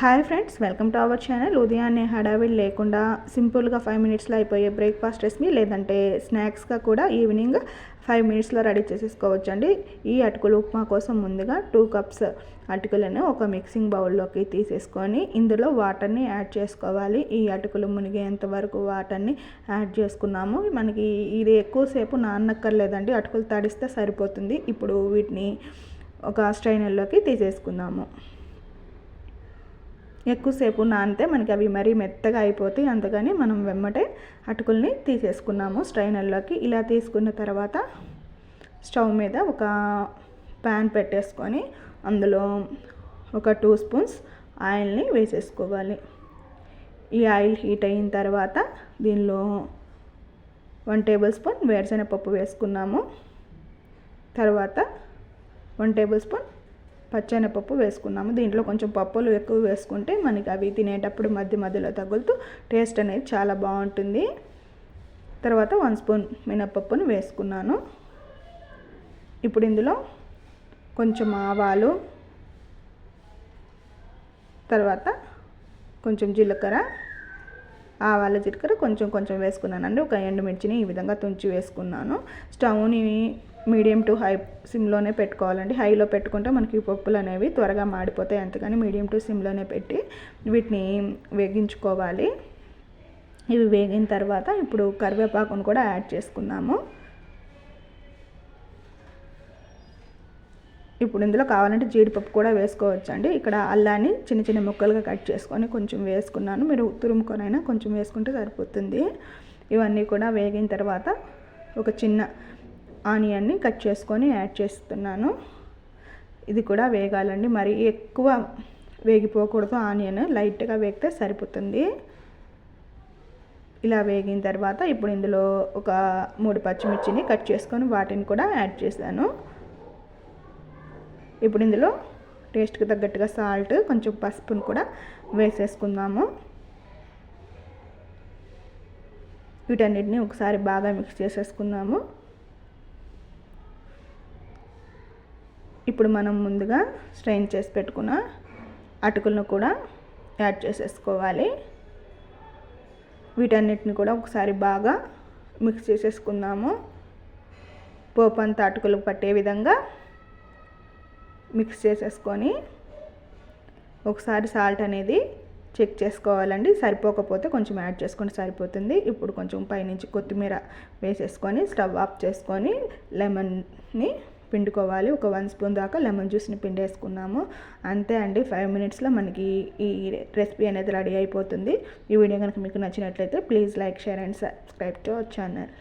Hi friends, welcome to our channel. ఉదయాన్నే హడావిడి లేకుండా సింపుల్గా 5 మినిట్స్లో అయిపోయే బ్రేక్ఫాస్ట్ రెసిపీ, లేదంటే స్నాక్స్గా కూడా ఈవినింగ్ 5 మినిట్స్లో రెడీ చేసేసుకోవచ్చు అండి. ఈ అటుకులు ఉప్మా కోసం ముందుగా 2 కప్స్ అటుకులను ఒక మిక్సింగ్ బౌల్లోకి తీసేసుకొని ఇందులో వాటర్ని యాడ్ చేసుకోవాలి. ఈ అటుకులు మునిగేంత వరకు వాటర్ని యాడ్ చేసుకున్నాము. మనకి ఇది ఎక్కువసేపు నానక్కర్లేదండి, అటుకులు తడిస్తే సరిపోతుంది. ఇప్పుడు వీటిని ఒక స్ట్రైనర్లోకి తీసేసుకుందాము. ఎక్కువసేపు నానితే మనకి అవి మరీ మెత్తగా అయిపోతాయి, అందుకని మనం వెమ్మటే అటుకుల్ని తీసేసుకున్నాము స్ట్రైనర్లోకి. ఇలా తీసుకున్న తర్వాత స్టవ్ మీద ఒక ప్యాన్ పెట్టేసుకొని అందులో ఒక 2 స్పూన్స్ ఆయిల్ని వేసేసుకోవాలి. ఈ ఆయిల్ హీట్ అయిన తర్వాత దీనిలో 1 టేబుల్ స్పూన్ వేరుశనగపప్పు వేసుకున్నాము. తర్వాత 1 టేబుల్ స్పూన్ పచ్చెనపప్పు వేసుకున్నాము. దీంట్లో కొంచెం పప్పులు ఎక్కువ వేసుకుంటే మనకి అవి తినేటప్పుడు మధ్యలో తగులుతూ టేస్ట్ అనేది చాలా బాగుంటుంది. తర్వాత 1 స్పూన్ మినపప్పును వేసుకున్నాను. ఇప్పుడు ఇందులో కొంచెం ఆవాలు, తర్వాత కొంచెం జీలకర్ర, ఆవాలు జీలకర్ర కొంచెం వేసుకున్నానండి. ఒక ఎండుమిర్చిని ఈ విధంగా తుంచి వేసుకున్నాను. స్టవ్ని మీడియం టు హై సిమ్లోనే పెట్టుకోవాలండి. హైలో పెట్టుకుంటే మనకి పప్పులు అనేవి త్వరగా మాడిపోతాయి, అంతకని మీడియం టు సిమ్లోనే పెట్టి వీటిని వేగించుకోవాలి. ఇవి వేగిన తర్వాత ఇప్పుడు కరివేపాకును కూడా యాడ్ చేసుకున్నాము. ఇప్పుడు ఇందులో కావాలంటే జీడిపప్పు కూడా వేసుకోవచ్చండి. ఇక్కడ అల్లాన్ని చిన్న ముక్కలుగా కట్ చేసుకొని కొంచెం వేసుకున్నాను. మీరు తురుముకొనైనా కొంచెం వేసుకుంటే సరిపోతుంది. ఇవన్నీ కూడా వేగిన తర్వాత ఒక చిన్న ఆనియన్ని కట్ చేసుకొని యాడ్ చేస్తున్నాను. ఇది కూడా వేగాలండి, మరి ఎక్కువ వేగిపోకూడదు. ఆనియన్ లైట్గా వేగితే సరిపోతుంది. ఇలా వేగిన తర్వాత ఇప్పుడు ఇందులో ఒక 3 పచ్చిమిర్చిని కట్ చేసుకొని వాటిని కూడా యాడ్ చేశాను. ఇప్పుడు ఇందులో టేస్ట్కి తగ్గట్టుగా సాల్ట్, కొంచెం పసుపును కూడా వేసేసుకుందాము. వీటన్నిటిని ఒకసారి బాగా మిక్స్ చేసేసుకుందాము. ఇప్పుడు మనం ముందుగా స్ట్రెయిన్ చేసి పెట్టుకున్న అటుకులను కూడా యాడ్ చేసేసుకోవాలి. వీటన్నిటిని కూడా ఒకసారి బాగా మిక్స్ చేసేసుకుందాము. పోపు అంతా అటుకులు పట్టే విధంగా మిక్స్ చేసేసుకొని ఒకసారి సాల్ట్ అనేది చెక్ చేసుకోవాలండి. సరిపోకపోతే కొంచెం యాడ్ చేసుకొని సరిపోతుంది. ఇప్పుడు కొంచెం పైనుంచి కొత్తిమీర వేసేసుకొని స్టవ్ ఆఫ్ చేసుకొని లెమన్ని పిండుకోవాలి. ఒక 1 స్పూన్ దాకా లెమన్ జ్యూస్ని పిండేసుకున్నాము. అంతే అండి, 5 మినిట్స్లో మనకి ఈ రెసిపీ అనేది రెడీ అయిపోతుంది. ఈ వీడియో కనుక మీకు నచ్చినట్లయితే please like, share and subscribe to our channel.